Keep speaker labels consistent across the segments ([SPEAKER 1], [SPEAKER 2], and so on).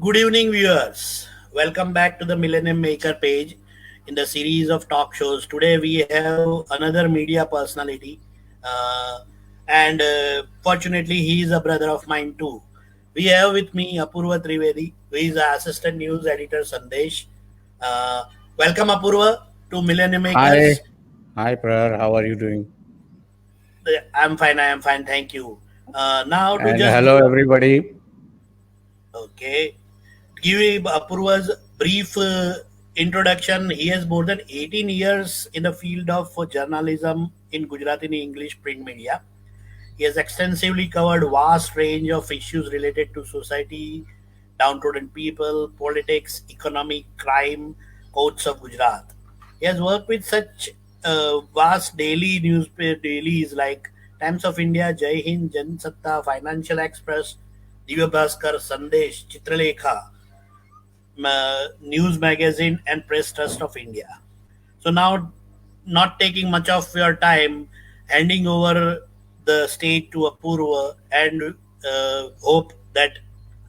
[SPEAKER 1] Good evening, viewers. Welcome back to the Millennium Maker page in the series of talk shows. Today, we have another media personality, uh, and fortunately, he is a brother of mine too. We have with me Apurva Trivedi, who is the assistant news editor Sandesh. Uh, Welcome, Apurva, to Millennium
[SPEAKER 2] Hi,
[SPEAKER 1] Makers.
[SPEAKER 2] hi, Prayer. How are you doing?
[SPEAKER 1] I'm fine. I am fine. Thank you. Now, to
[SPEAKER 2] And
[SPEAKER 1] just give
[SPEAKER 2] hello,
[SPEAKER 1] a
[SPEAKER 2] everybody.
[SPEAKER 1] okay. Give Apurva's brief introduction. He has more than 18 years in the field of journalism in Gujarati English print media. He has extensively covered vast range of issues related to society, downtrodden people, politics, economy, crime, courts of Gujarat. He has worked with such vast daily newspaper dailies like Times of India, Jai Hind, Jan Satta, Financial Express, Divya Bhaskar, Sandesh, Chitralekha, News Magazine, and Press Trust of India. So now, not taking much of your time, handing over the stage to Apurva and hope that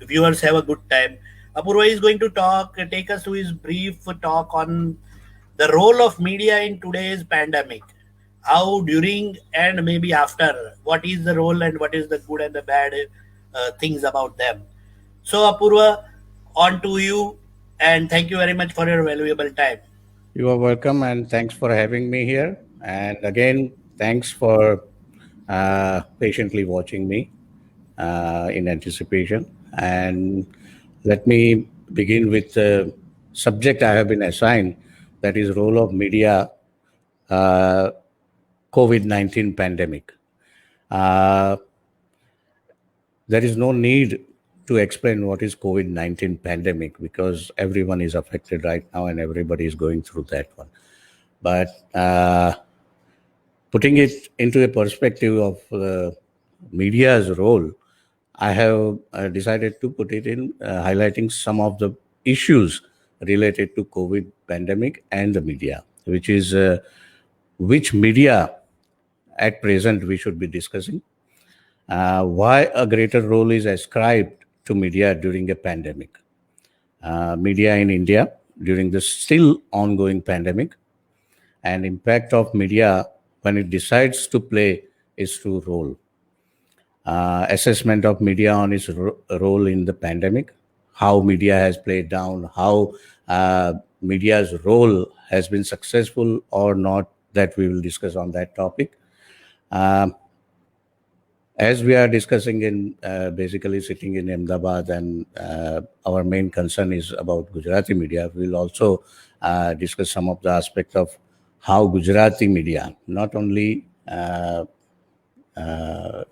[SPEAKER 1] viewers have a good time. Apurva is going to take us to his brief talk on the role of media in today's pandemic. How during and maybe after, what is the role and what is the good and the bad things about them. So, Apurva, on to you, and thank you very much for your valuable time.
[SPEAKER 2] You are welcome, and thanks for having me here. And again, thanks for patiently watching me in anticipation. And let me begin with the subject I have been assigned, that is role of media, uh, COVID-19 pandemic. Uh, there is no need to explain what is COVID-19 pandemic because everyone is affected right now and everybody is going through that one. But putting it into a perspective of media's role, I have decided to put it in highlighting some of the issues related to COVID pandemic and the media, which is which media at present we should be discussing, why a greater role is ascribed to media during a pandemic, media in India during the still ongoing pandemic, and impact of media when it decides to play its true role, assessment of media on its role in the pandemic, how media has played down, how media's role has been successful or not, that we will discuss on that topic. Um, as we are discussing in basically sitting in Ahmedabad, and our main concern is about Gujarati media, we'll also discuss some of the aspect of how Gujarati media, not only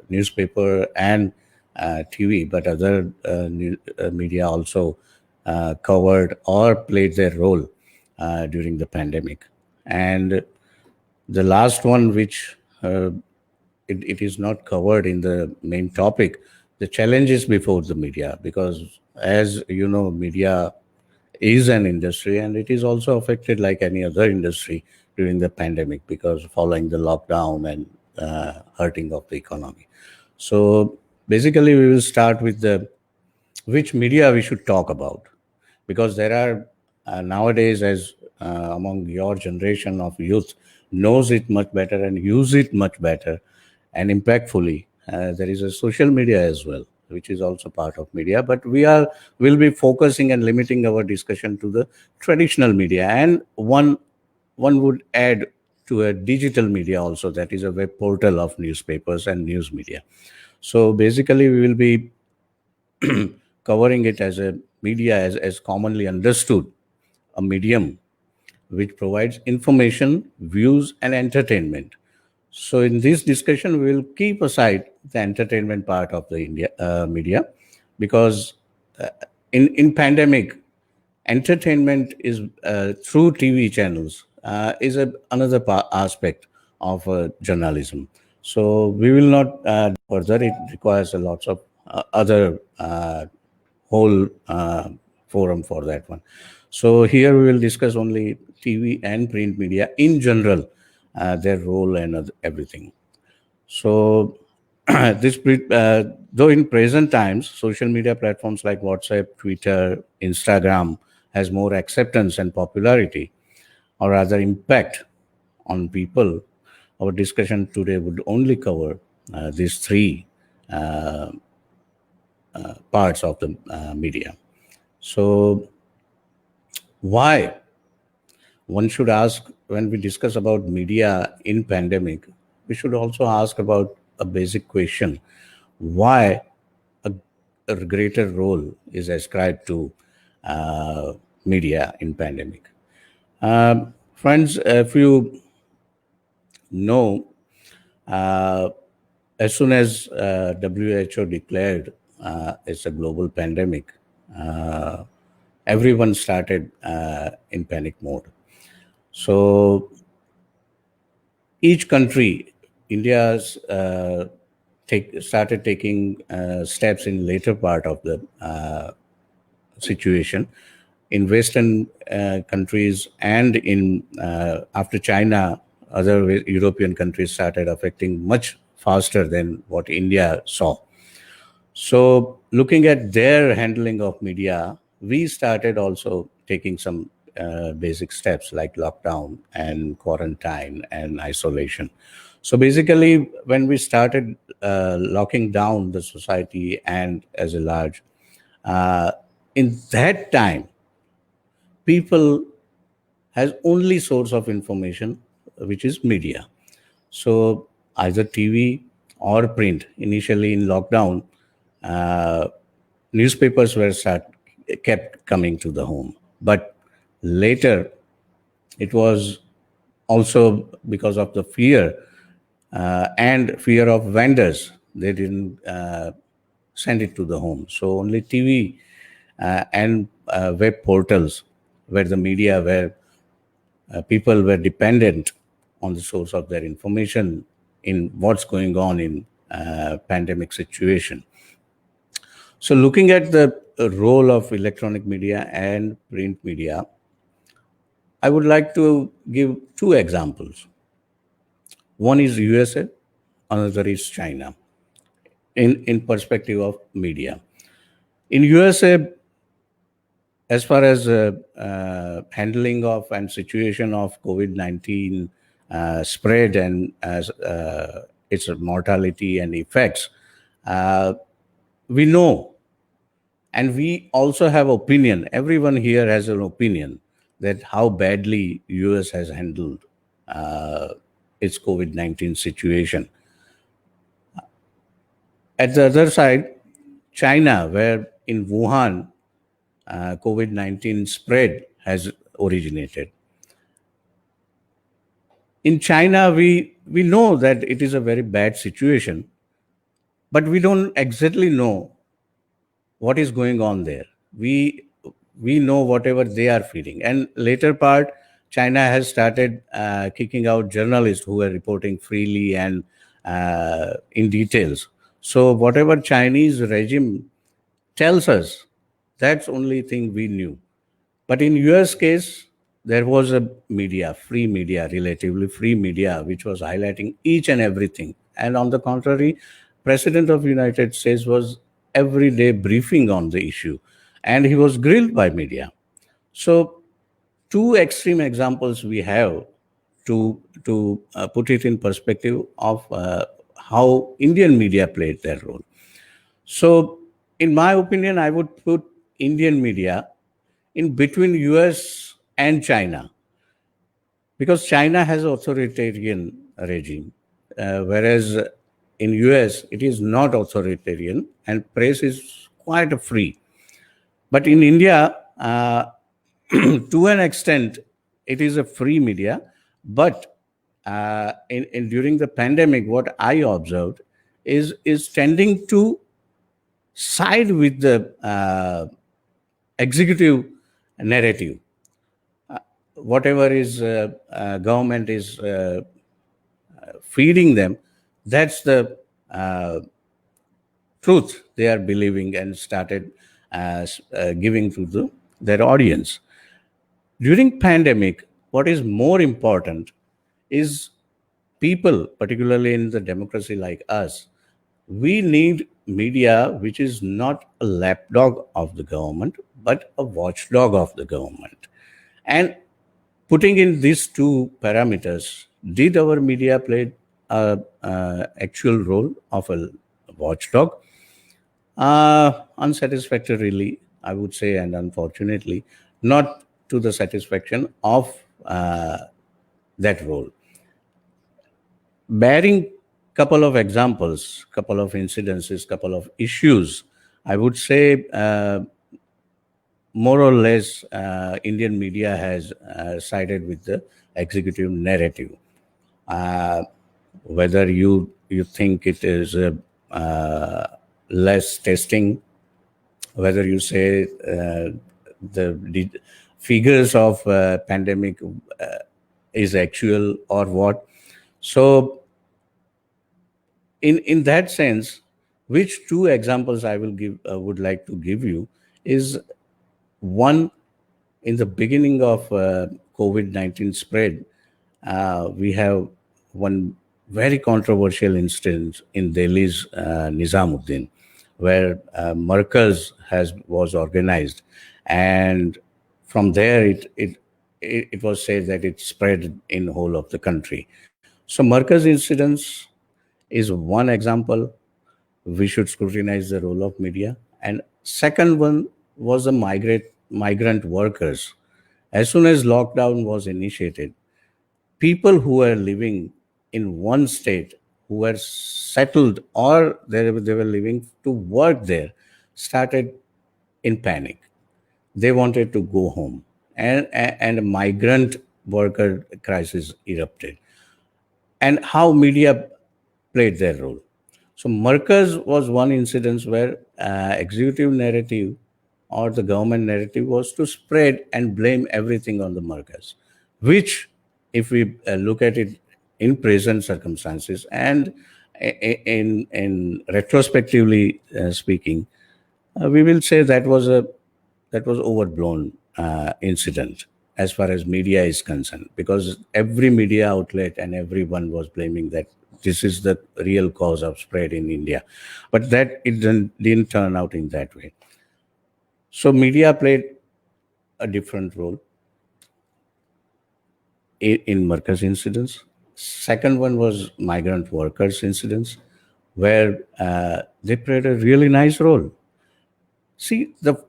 [SPEAKER 2] newspaper and TV, but other media also covered or played their role during the pandemic. And the last one, which it is not covered in the main topic, the challenges before the media, because as you know, media is an industry and it is also affected like any other industry during the pandemic because following the lockdown and hurting of the economy. So basically, we will start with the which media we should talk about, because there are nowadays, as among your generation of youth knows it much better and use it much better and impactfully, there is a social media as well, which is also part of media, but will be focusing and limiting our discussion to the traditional media, and one would add to a digital media also, that is a web portal of newspapers and news media. So basically we will be covering it as a media, as commonly understood, a medium which provides information, views, and entertainment. So in this discussion, we will keep aside the entertainment part of the India media, because in pandemic, entertainment is through TV channels is another aspect of journalism. So we will not further. It requires a lots of other whole forum for that one. So here we will discuss only TV and print media in general, their role and everything. So Though in present times, social media platforms like WhatsApp, Twitter, Instagram has more acceptance and popularity, or rather impact on people. Our discussion today would only cover these three parts of the media. So, why one should ask when we discuss about media in pandemic, we should also ask about a basic question: why a, a greater role is ascribed to uh, media in pandemic? Friends, if you know, uh, as soon as WHO declared it's a global pandemic, uh, everyone started in panic mode. So each country, India's started taking steps in later part of the situation. In Western countries and in after China, other European countries started affecting much faster than what India saw. So, looking at their handling of media, we started also taking some basic steps like lockdown and quarantine and isolation. So, basically, when we started locking down the society and as a large, uh, in that time, people has only source of information, which is media. So either TV or print. Initially in lockdown, uh, newspapers were kept coming to the home, but later it was also because of the fear and fear of vendors. They didn't send it to the home. So only TV and web portals where the media were people were dependent on the source of their information in what's going on in pandemic situation. So looking at the role of electronic media and print media, I would like to give two examples. One is USA, another is China in perspective of media. In USA, as far as handling of and situation of COVID-19 spread and as its mortality and effects, uh, we know, and we also have opinion. Everyone here has an opinion that how badly US has handled uh, its COVID-19 situation. At the other side, China, where in Wuhan, COVID-19 spread has originated. In China, we know that it is a very bad situation, but we don't exactly know what is going on there. We know whatever they are feeding, and later part, China has started kicking out journalists who are reporting freely and in details. So whatever Chinese regime tells us, that's only thing we knew. But in US case, there was a media, free media, relatively free media, which was highlighting each and everything. And on the contrary, President of United States was every day briefing on the issue, and he was grilled by media. So two extreme examples we have to put it in perspective of how Indian media played their role. So, in my opinion, I would put Indian media in between US and China because China has authoritarian regime, whereas in US it is not authoritarian and press is quite free. But in India, to an extent, it is a free media. But in during the pandemic, what I observed is tending to side with the executive narrative. Whatever is government is feeding them, that's the truth they are believing and started giving to their audience. During pandemic, what is more important is people, particularly in the democracy like us, We need media which is not a lapdog of the government, but a watchdog of the government. And putting in these two parameters, did our media play a actual role of a watchdog? Unsatisfactorily, I would say, and unfortunately, not to the satisfaction of that role. Bearing couple of examples, couple of incidences, couple of issues, I would say more or less Indian media has sided with the executive narrative. Uh, Whether you think it is less testing, whether you say the figures of pandemic is actual or what. So in that sense, which two examples I will give would like to give you is one. In the beginning of COVID-19 spread, we have one very controversial instance in Delhi's Nizamuddin, where Markaz was organized, and from there it was said that it spread in whole of the country. So Markaz incidents is one example. We should scrutinize the role of media. And second one was the migrant workers. As soon as lockdown was initiated, people who were living in one state, who were settled or they were living to work there, started in panic. They wanted to go home, and a migrant worker crisis erupted. And how media played their role. So Markaz was one incidence where executive narrative or the government narrative was to spread and blame everything on the Markaz, which, if we look at it in present circumstances and in retrospectively speaking, we will say that was overblown incident as far as media is concerned, because every media outlet and everyone was blaming that this is the real cause of spread in India, but that it didn't turn out in that way. So media played a different role in Markaz incidents. Second one was migrant workers incidents, where they played a really nice role. See, the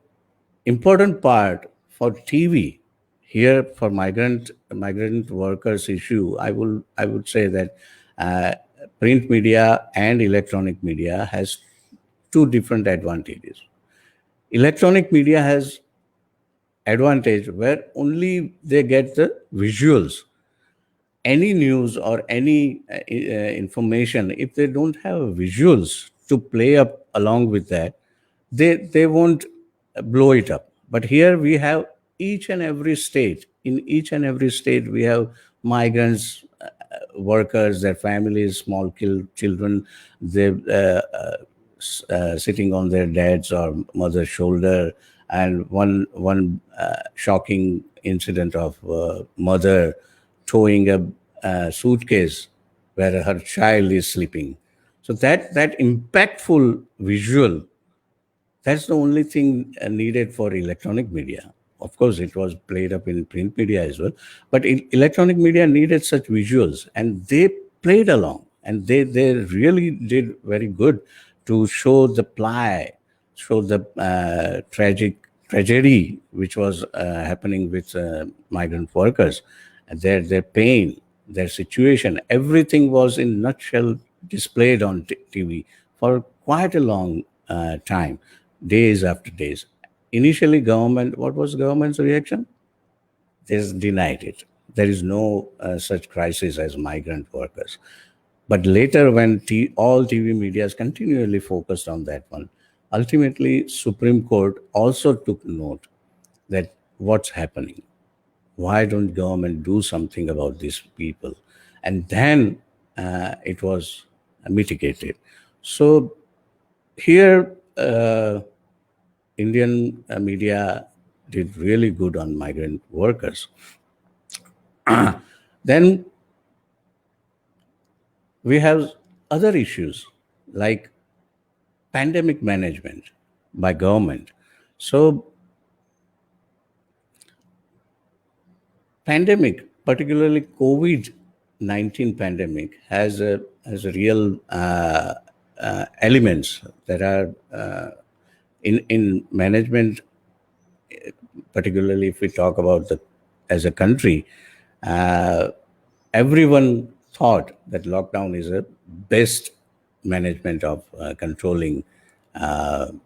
[SPEAKER 2] important part for TV here for migrant workers issue, I would say that uh, print media and electronic media has two different advantages. Electronic media has advantage where only they get the visuals. Any news or any information, if they don't have visuals to play up along with that, they won't blow it up. But here we have each and every state. In each and every state, we have migrants, workers, their families, small children. They sitting on their dad's or mother's shoulder, and one shocking incident of mother towing a suitcase where her child is sleeping. So that impactful visual, that's the only thing needed for electronic media. Of course, it was played up in print media as well, but electronic media needed such visuals, and they played along, and they really did very good to show the ply, show the tragedy which was happening with migrant workers, and their pain, their situation. Everything was in nutshell displayed on TV for quite a long time, days after days. Initially, government, what was government's reaction? They denied it. There is no such crisis as migrant workers. But later, when all TV medias continually focused on that one, ultimately Supreme Court also took note that what's happening. Why don't government do something about these people? And then it was mitigated. So here, Indian media did really good on migrant workers. Then we have other issues like pandemic management by government. So pandemic, particularly COVID-19 pandemic, has a real elements that are in management, particularly if we talk about the as a country. Uh, Everyone thought that lockdown is a best management of controlling the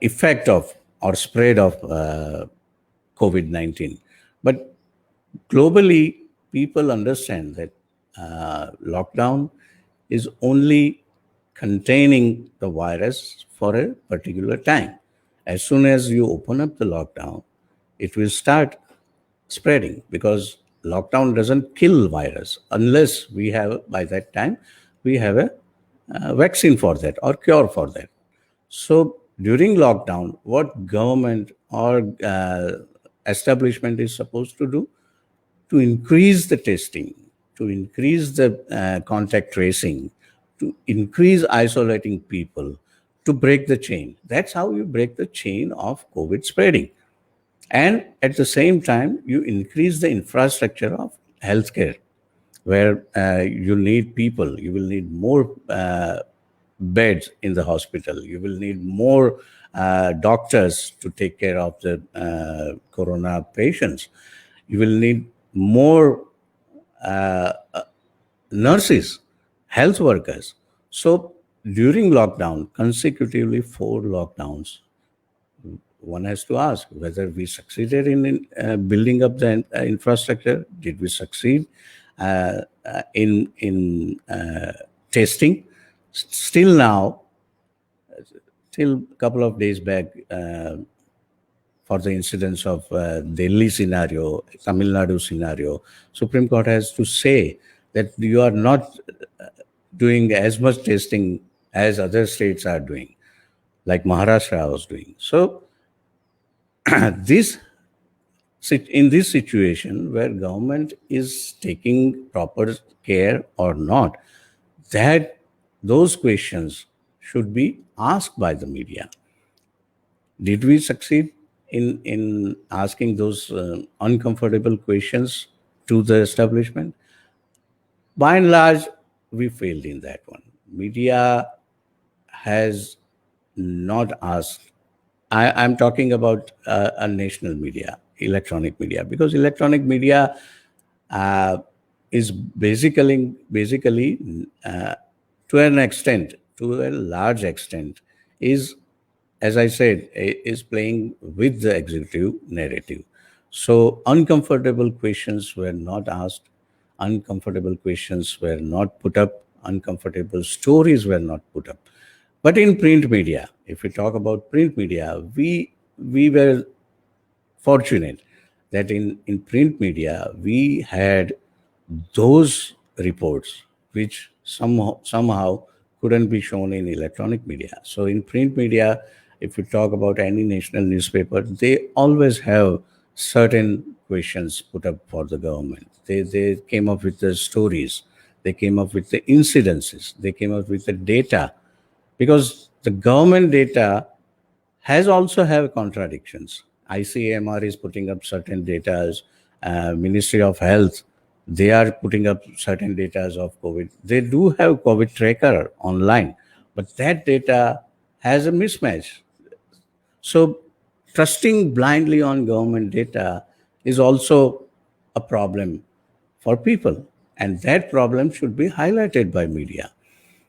[SPEAKER 2] effect of or spread of COVID 19. But globally, people understand that lockdown is only containing the virus for a particular time. As soon as you open up the lockdown, it will start spreading because lockdown doesn't kill virus unless we have by that time we have a vaccine for that or cure for that. So during lockdown, what government or establishment is supposed to do to increase the testing, to increase the contact tracing, to increase isolating people, to break the chain. That's how you break the chain of COVID spreading. And at the same time, you increase the infrastructure of healthcare, where you need people, you will need more beds in the hospital, you will need more doctors to take care of the corona patients, you will need more nurses, health workers. So during lockdown, consecutively 4 lockdowns, one has to ask whether we succeeded in building up the infrastructure. Did we succeed in testing? Still now, till a couple of days back, for the incidence of Delhi scenario, Tamil Nadu scenario, Supreme Court has to say that you are not doing as much testing as other states are doing, like Maharashtra was doing. So this in this situation where government is taking proper care or not, that those questions should be asked by the media. Did we succeed in asking those uncomfortable questions to the establishment? By and large, we failed in that one. Media has not asked. I'm talking about a national media, electronic media, because electronic media uh, is basically to an extent, to a large extent, is, as I said, is playing with the executive narrative. So uncomfortable questions were not asked, uncomfortable questions were not put up, uncomfortable stories were not put up. But in print media, if we talk about print media, we were fortunate that in print media we had those reports which somehow couldn't be shown in electronic media. So in print media, if you talk about any national newspaper, they always have certain questions put up for the government. They came up with the stories, they came up with the incidences, they came up with the data, because the government data has also have contradictions. ICAMR is putting up certain data, Ministry of Health, they are putting up certain data of COVID. They do have COVID tracker online, but that data has a mismatch. So trusting blindly on government data is also a problem for people. And that problem should be highlighted by media.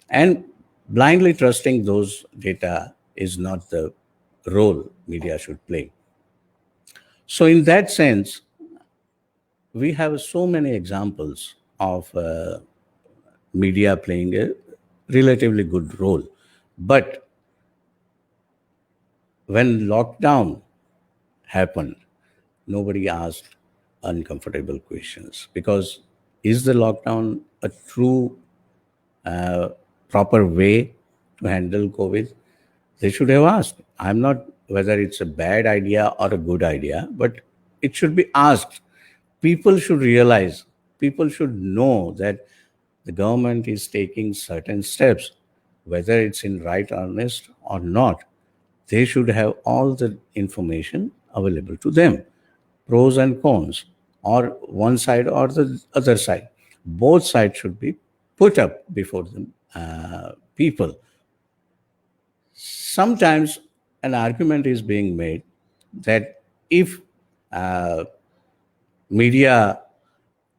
[SPEAKER 2] And blindly trusting those data is not the role media should play. So, in that sense, we have so many examples of media playing a relatively good role. But when lockdown happened, nobody asked uncomfortable questions, because is the lockdown a true proper way to handle COVID? They should have asked. I'm not whether it's a bad idea or a good idea, but it should be asked. People should realize, people should know that the government is taking certain steps, whether it's in right earnest or not, they should have all the information available to them, pros and cons, or one side or the other side. Both sides should be put up before the people. Sometimes an argument is being made that if media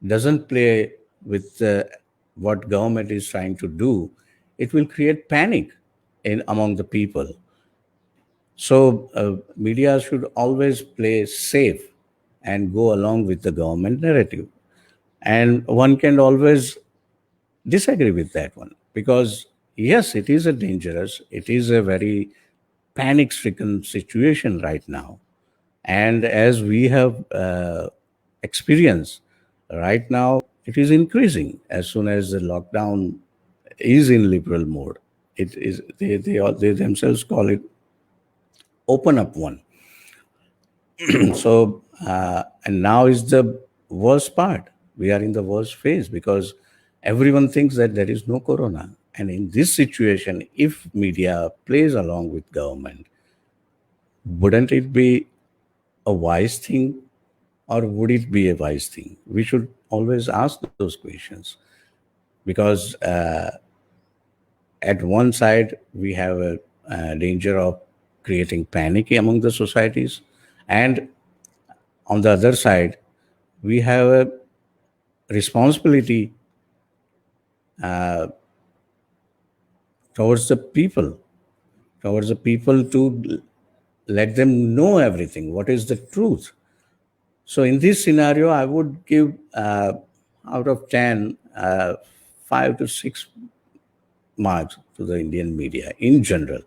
[SPEAKER 2] doesn't play with what government is trying to do, it will create panic in among the people. So media should always play safe and go along with the government narrative. And one can always disagree with that one because yes, it is a dangerous, it is a very panic-stricken situation right now. And as we have experienced right now, it is increasing as soon as the lockdown is in liberal mode. It is they themselves call it open up one. So and now is the worst part. We are in the worst phase because everyone thinks that there is no corona. And in this situation, if media plays along with government, wouldn't it be a wise thing or would it be a wise thing? We should always ask those questions because at one side we have a danger of creating panic among the societies, and on the other side we have a responsibility towards the people, towards the people to let them know everything, what is the truth. So in this scenario, I would give out of 10, 5 to 6 marks to the Indian media in general.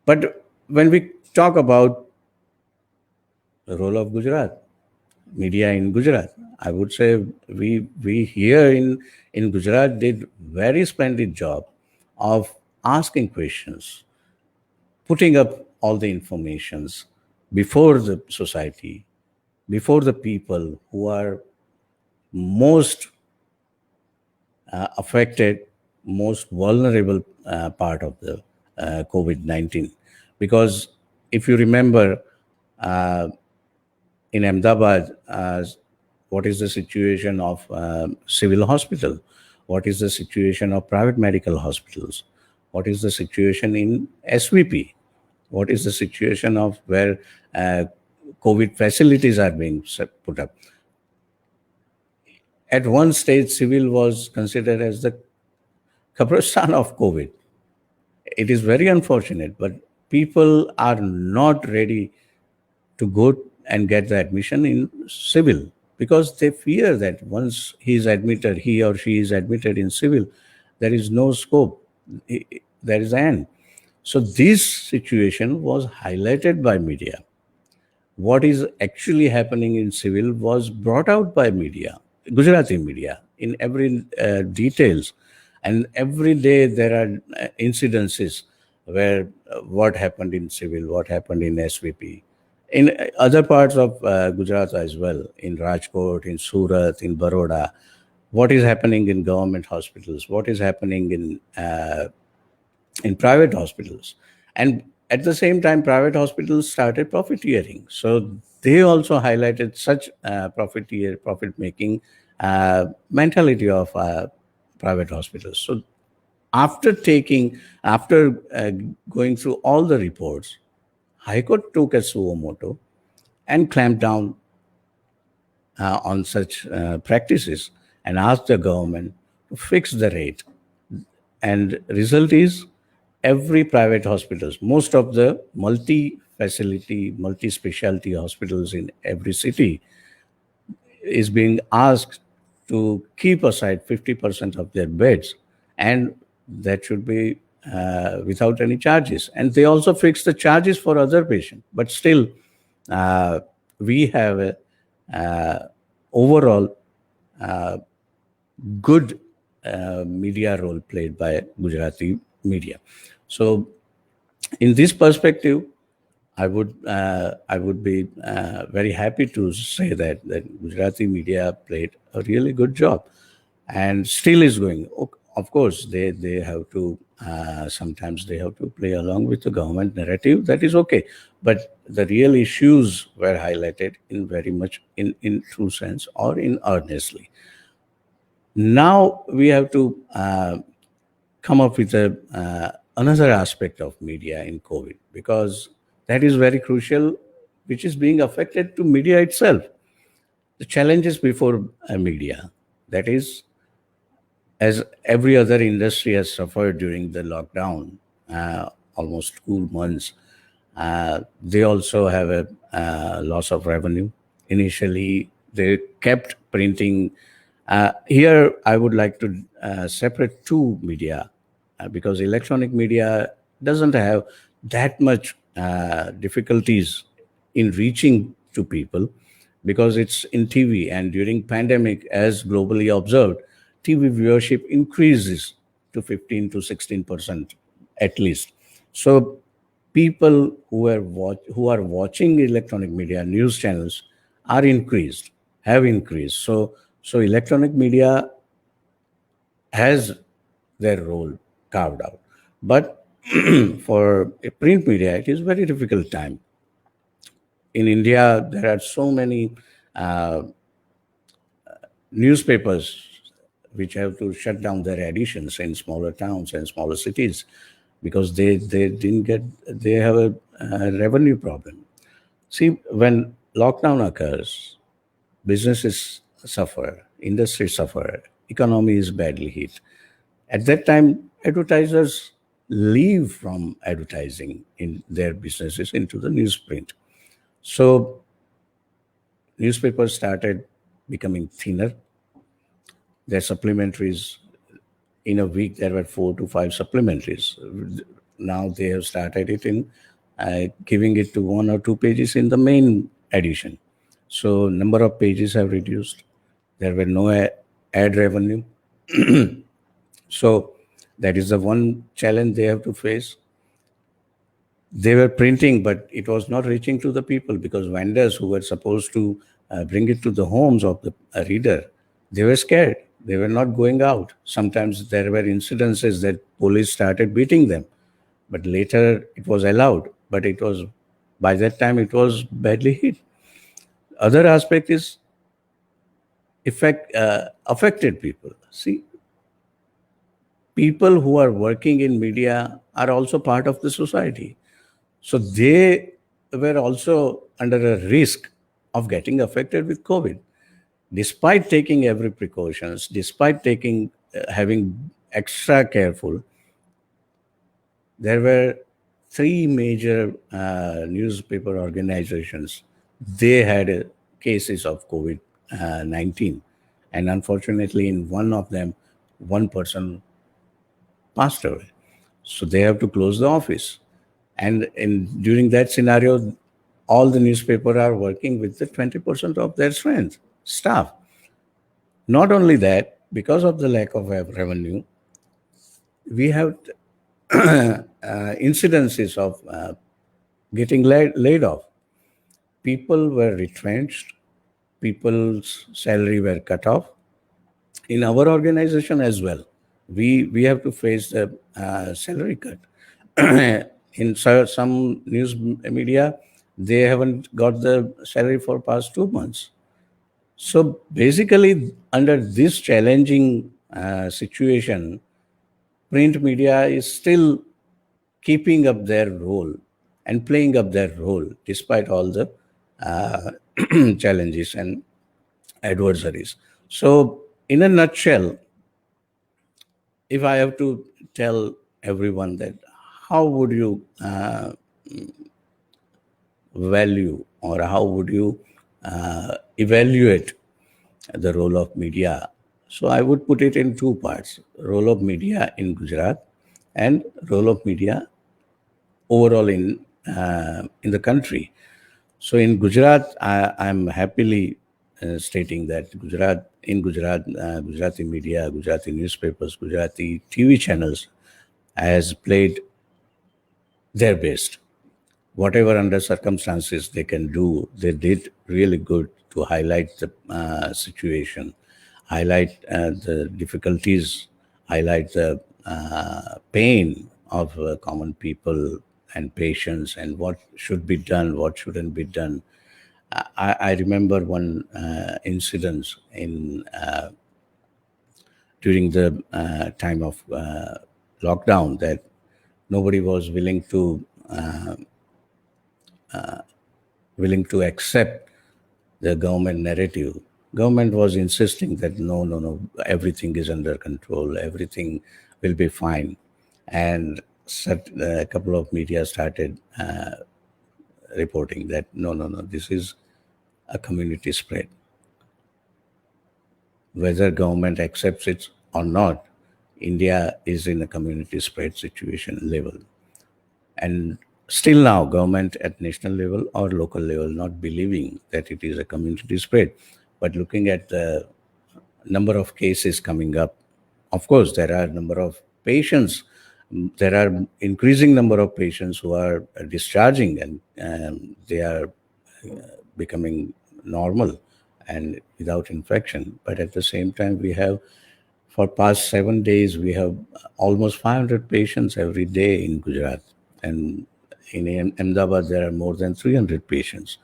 [SPEAKER 2] But when we talk about the role of Gujarat, media in Gujarat, I would say we here in Gujarat did very splendid job of asking questions, putting up all the informations before the society, before the people who are most affected, most vulnerable part of the COVID-19. Because if you remember, in Ahmedabad, what is the situation of civil hospital? What is the situation of private medical hospitals? What is the situation in SVP? What is the situation of where COVID facilities are being put up? At one stage, civil was considered as the Kabristan of COVID. It is very unfortunate, but people are not ready to go and get the admission in civil because they fear that once he is admitted, he or she is admitted in civil, there is no scope. There is an end. So this situation was highlighted by media. What is actually happening in civil was brought out by media, Gujarati media, in every details. And every day there are incidences where what happened in civil, what happened in SVP, in other parts of Gujarat as well, in Rajkot, in Surat, in Baroda, what is happening in government hospitals, what is happening in private hospitals. And at the same time, private hospitals started profiteering. So they also highlighted such profit making mentality of private hospitals. So after going through all the reports, High Court took a suo moto and clamped down on such practices and asked the government to fix the rate. And result is every private hospitals, most of the multi-facility, multi-specialty hospitals in every city is being asked to keep aside 50% of their beds, and that should be without any charges. And they also fix the charges for other patients. But still, we have a overall good media role played by Gujarati media. So, in this perspective, I would be very happy to say that Gujarati media played a really good job, and still is going. Of course, they have to sometimes they have to play along with the government narrative. That is okay, but the real issues were highlighted in very much in true sense or in earnestly. Now we have to come up with a another aspect of media in COVID, because that is very crucial, which is being affected to media itself. The challenges before media, that is, as every other industry has suffered during the lockdown, almost 2 months, they also have a loss of revenue. Initially, they kept printing. Here, I would like to separate two media, because electronic media doesn't have that much difficulties in reaching to people, because it's in TV. And during pandemic, as globally observed, TV viewership increases to 15 to 16% at least. So people who are watching electronic media news channels are increased, have increased. So electronic media has their role carved out. But for a print media, it is very difficult time. In India, there are so many uh, newspapers which have to shut down their editions in smaller towns and smaller cities, because they didn't get, they have a revenue problem. See, when lockdown occurs, businesses suffer, industries suffer, economy is badly hit. At that time, advertisers leave from advertising in their businesses into the newsprint. So newspapers started becoming thinner. Their supplementaries, in a week there were 4 to 5 supplementaries. Now they have started it in giving it to 1 or 2 pages in the main edition. So number of pages have reduced. There were no ad revenue. So that is the one challenge they have to face. They were printing, but it was not reaching to the people, because vendors who were supposed to bring it to the homes of the reader, they were scared. They were not going out. Sometimes there were incidences that police started beating them, but later it was allowed. But it was, by that time it was badly hit. Other aspect is affected people. See, people who are working in media are also part of the society. So they were also under a risk of getting affected with COVID. Despite taking every precautions, despite taking having extra careful, there were three major newspaper organizations. They had cases of COVID-19, and unfortunately, in one of them, one person passed away. So they have to close the office. And during that scenario, all the newspaper are working with the 20% of their strength, staff. Not only that, because of the lack of revenue, we have incidences of getting laid off. People were retrenched, people's salary were cut off. In our organization as well, we have to face the salary cut. In some news media, they haven't got the salary for past 2 months. So basically, under this challenging situation, print media is still keeping up their role and playing up their role despite all the uh, challenges and adversaries. So, in a nutshell, if I have to tell everyone that, how would you value, or how would you evaluate the role of media? So I would put it in two parts: role of media in Gujarat and role of media overall in the country. So in Gujarat, I'm happily stating that Gujarati media, Gujarati newspapers, Gujarati TV channels has played their best. Whatever under circumstances they can do, they did really good to highlight the situation, highlight the difficulties, highlight the pain of common people and patients, and what should be done, what shouldn't be done. I remember one incident in during the time of lockdown, that nobody was willing to accept the government narrative. Government was insisting that no, no, no, everything is under control, everything will be fine, and a couple of media started reporting that no, no, no, this is a community spread. Whether government accepts it or not, India is in a community spread situation level. And still now, government at national level or local level not believing that it is a community spread. But looking at the number of cases coming up, of course, there are number of patients. There are increasing number of patients who are discharging, and they are becoming normal and without infection. But at the same time, we have for past 7 days we have almost 500 patients every day in Gujarat, and in Ahmedabad there are more than 300 patients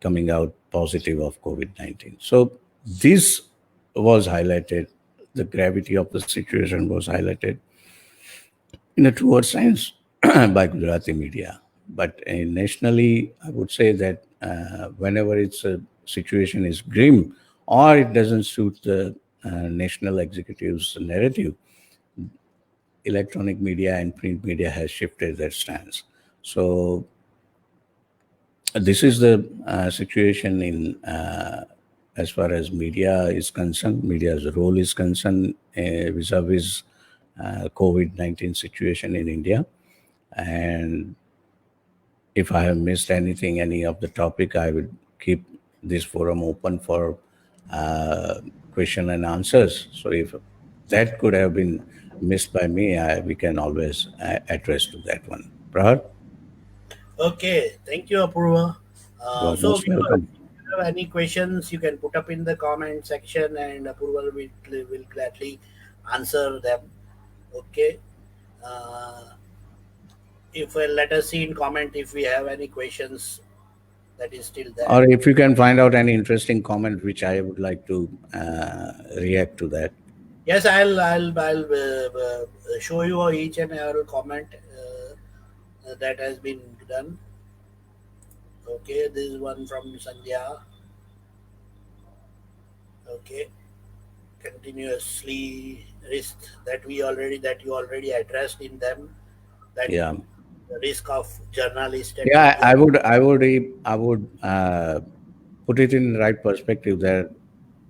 [SPEAKER 2] coming out positive of COVID-19. So this was highlighted. The gravity of the situation was highlighted in a truer sense by Gujarati media. But nationally, I would say that whenever it's a situation is grim or it doesn't suit the national executive's narrative, electronic media and print media has shifted their stance. So this is the situation in as far as media is concerned, media's role is concerned vis-a-vis COVID-19 situation in India. And if I have missed anything, any of the topic, I would keep this forum open for question and answers. So if that could have been missed by me, we can always address to that one. Prahar,
[SPEAKER 1] Okay, thank you, Apurva.
[SPEAKER 2] you are
[SPEAKER 1] So,
[SPEAKER 2] most
[SPEAKER 1] viewers,
[SPEAKER 2] welcome.
[SPEAKER 1] if you have any questions, you can put up in the comment section, and Apurva will gladly answer them. Okay. Uh, if let us see in comment if we have any questions that is still there.
[SPEAKER 2] Or if you can find out any interesting comment which I would like to react to that.
[SPEAKER 1] Yes, I'll show you each and every comment that has been done. Okay, this is one from Sandhya. Okay, continuously risk that you already addressed in them, that
[SPEAKER 2] Yeah.
[SPEAKER 1] the risk of journalist and
[SPEAKER 2] Yeah,
[SPEAKER 1] media.
[SPEAKER 2] I would put it in the right perspective that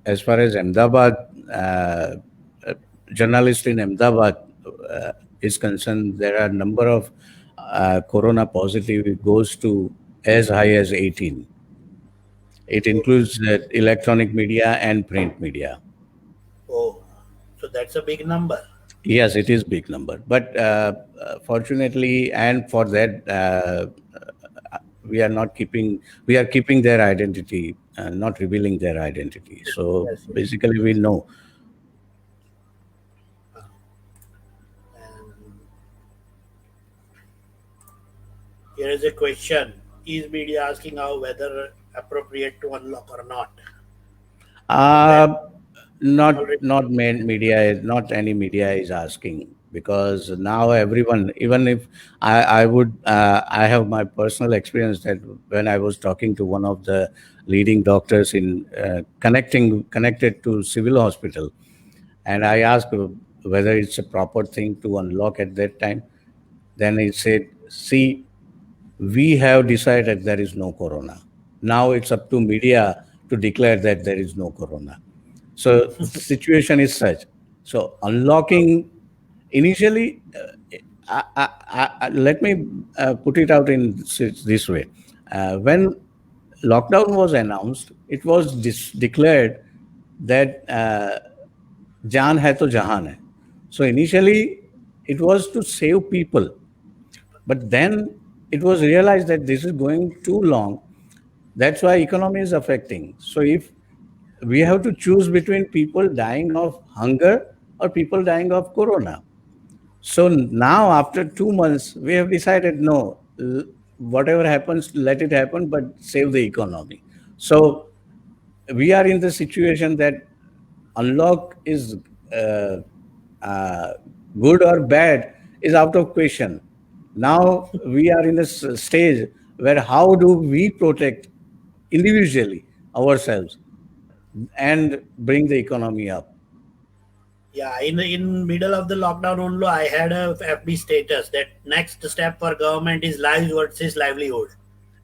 [SPEAKER 2] as far as Ahmedabad, uh, uh, journalist in Ahmedabad is concerned, there are a number of corona positive. It goes to as high as 18. It
[SPEAKER 1] Oh,
[SPEAKER 2] includes electronic media and print media.
[SPEAKER 1] oh, so that's a big number.
[SPEAKER 2] Yes, it is big number, but fortunately, and for that, we are not keeping. We are keeping their identity, not revealing their identity.
[SPEAKER 1] Yes,
[SPEAKER 2] So
[SPEAKER 1] yes, yes.
[SPEAKER 2] basically, we know.
[SPEAKER 1] And here is a question: is media asking how whether appropriate to unlock or not? That
[SPEAKER 2] Uh,
[SPEAKER 1] already.
[SPEAKER 2] not main media, not any media is asking, because now everyone, even if I would, I have my personal experience that when I was talking to one of the leading doctors in connected to civil hospital, and I asked whether it's a proper thing to unlock at that time. Then he said, "See, we have decided there is no corona. Now it's up to media to declare that there is no corona." So the situation is such. So unlocking initially, let me put it out in this way. When lockdown was announced, it was declared that jaan hai to jahan hai. So initially, it was to save people, but then it was realized that this is going too long. That's why economy is affecting. So if we have to choose between people dying of hunger or people dying of corona. So now, after 2 months, we have decided no, whatever happens, let it happen, but save the economy. So we are in the situation that unlock is uh, uh, good or bad is out of question. Now we are in a stage where how do we protect individually ourselves and bring the economy up?
[SPEAKER 1] Yeah, in middle of the lockdown only, I had a FB status that next step for government is lives versus livelihood.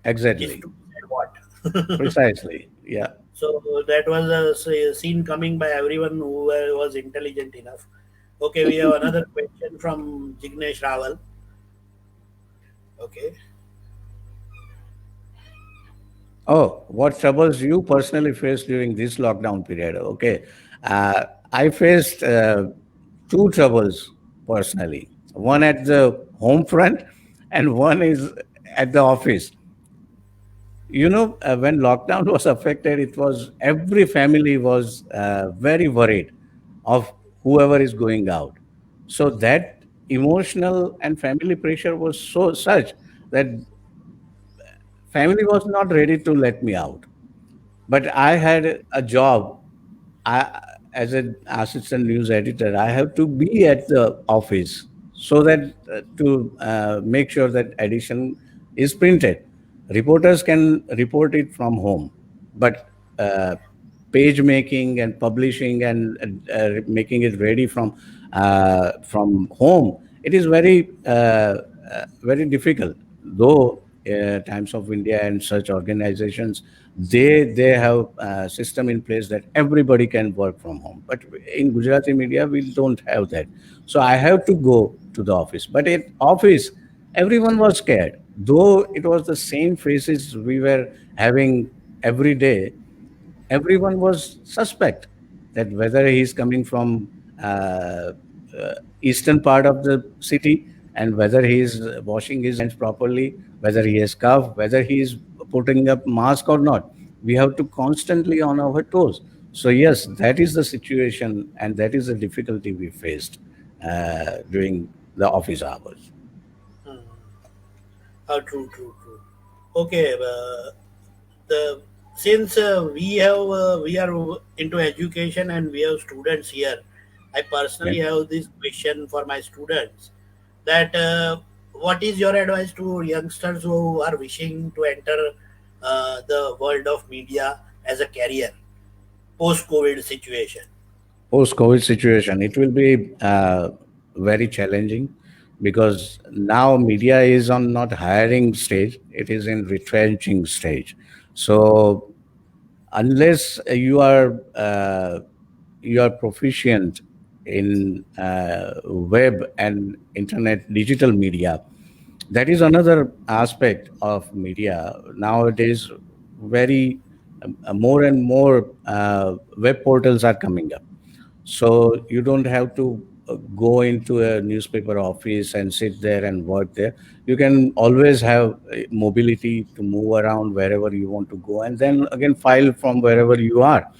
[SPEAKER 1] If
[SPEAKER 2] Exactly,
[SPEAKER 1] to be said what.
[SPEAKER 2] precisely. Yeah.
[SPEAKER 1] So that was a scene coming by everyone who was intelligent enough. Okay, we have another question from Jignesh Rawal. Okay.
[SPEAKER 2] Oh, what troubles you personally faced during this lockdown period? Okay. Uh, I faced two troubles personally. One at the home front, and one is at the office. When lockdown was affected, it was every family was very worried of whoever is going out. So that emotional and family pressure was so such that family was not ready to let me out. But I had a job. I, as an assistant news editor, I have to be at the office so that to make sure that edition is printed. Reporters can report it from home, but uh, page making and publishing and making it ready from home, it is very difficult. Though Times of India and such organizations, they have a system in place that everybody can work from home. But in Gujarati media, we don't have that. So I have to go to the office. But at office, everyone was scared. Though it was the same faces we were having every day, everyone was suspect that whether he's coming from uh, eastern part of the city, and whether he is washing his hands properly, whether he has cough, whether he is putting up mask or not. We have to constantly on our toes. So yes, that is the situation, and that is the difficulty we faced during the office hours.
[SPEAKER 1] Hmm. True, true, true. Okay, the since we are into education and we have students here, I personally
[SPEAKER 2] Okay.
[SPEAKER 1] have this question for my students that what is your advice to youngsters who are wishing to enter the world of media as a career post COVID situation?
[SPEAKER 2] Post-COVID situation, it will be very challenging because now media is on not hiring stage; it is in retrenching stage. So unless you are proficient in web and internet digital media, that is another aspect of media nowadays. Very more and more web portals are coming up, so you don't have to go into a newspaper office and sit there and work there. You can always have mobility to move around wherever you want to go, and then again file from wherever you are.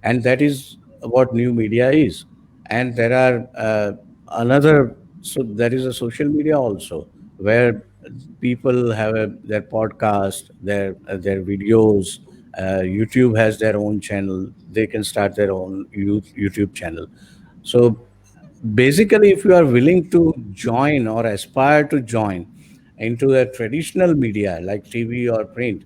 [SPEAKER 2] And that is what new media is. And there are another so there is a social media also, where people have their podcast, their videos. YouTube has their own channel. They can start their own YouTube channel. So basically, if you are willing to join or aspire to join into a traditional media like TV or print,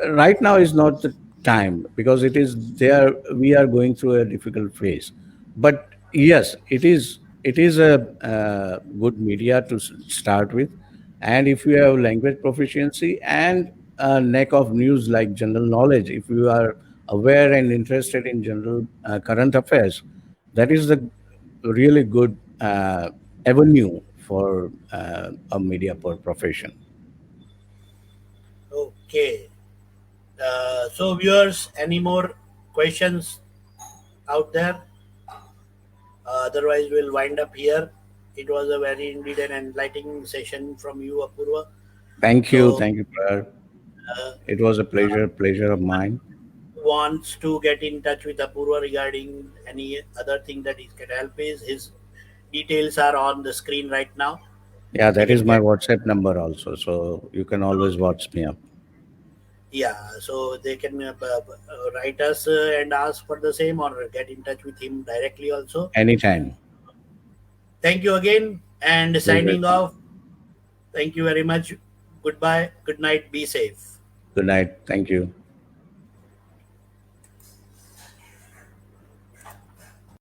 [SPEAKER 2] right now is not the time, because it is there, we are going through a difficult phase. But yes, it is a good media to start with. And if you have language proficiency and a neck of news like general knowledge, if you are aware and interested in general current affairs, that is the really good avenue for a media profession.
[SPEAKER 1] Okay. So viewers, any more questions out there? Otherwise, we'll wind up here. It was a very indeed an enlightening session from you, Apurva.
[SPEAKER 2] Thank you,
[SPEAKER 1] So,
[SPEAKER 2] thank you, Prayer.
[SPEAKER 1] uh,
[SPEAKER 2] It was a
[SPEAKER 1] uh,
[SPEAKER 2] pleasure of mine.
[SPEAKER 1] wants to get in touch with Apurva regarding any other thing that he can help, is his details are on the screen right now.
[SPEAKER 2] Yeah,
[SPEAKER 1] He
[SPEAKER 2] that is
[SPEAKER 1] can
[SPEAKER 2] my
[SPEAKER 1] get,
[SPEAKER 2] WhatsApp number also. So you can always WhatsApp me up
[SPEAKER 1] yeah, so they can write us and ask for the same, or get in touch with him directly also.
[SPEAKER 2] anytime.
[SPEAKER 1] Thank you again, and
[SPEAKER 2] You're
[SPEAKER 1] signing
[SPEAKER 2] welcome.
[SPEAKER 1] off. Thank you very much. Goodbye. Good night. Be safe.
[SPEAKER 2] Good night. Thank you.